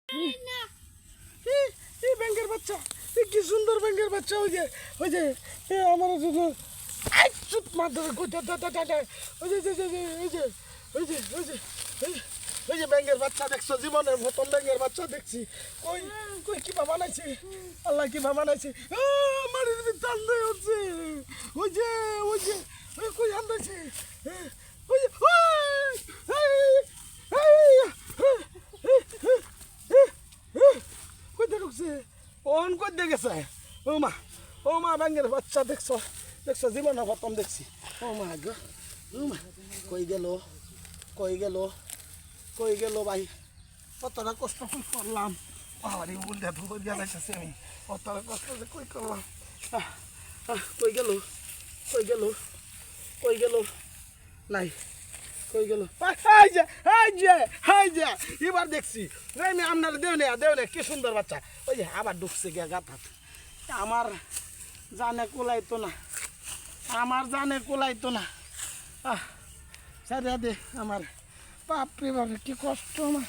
এই ব্যাঙের বাচ্চা, কি সুন্দর ব্যাঙের বাচ্চা। ওই যে আমার চুপ মার ধরে ওই যে ওই যে ব্যাঙের বাচ্চা দেখছো, জীবনের প্রথম ব্যাঙের বাচ্চা দেখছি। কই কই কিবা বানাইছে, আল্লাহ কিবা বানাইছে। মাটির ভিতরে টান দিয়ে উঠছে। ওই যে কই আন্দাইছে, ওই যে কই ঢুকছে, ওন কই দিয়ে গেছে। ও মা ব্যাঙের বাচ্চা দেখছো, জীবনের প্রথম দেখছি। ও মা গো, কই গেল ভাই। কতটা কষ্ট করলাম, বাবারি উল্টা ধুয়ে দিয়ে যাইতেছি আমি। কতটা কষ্ট যে কই করলাম। কই গেল নাই, কই গেল। এবার দেখছি আপনার দেওনে কি সুন্দর বাচ্চা। ওই যে আবার ঢুকছে গিয়া গাথা। আমার জানে কোলাইতো না, সারিয়া দে আমার। বাপরে বাপরে কি কষ্ট আমার।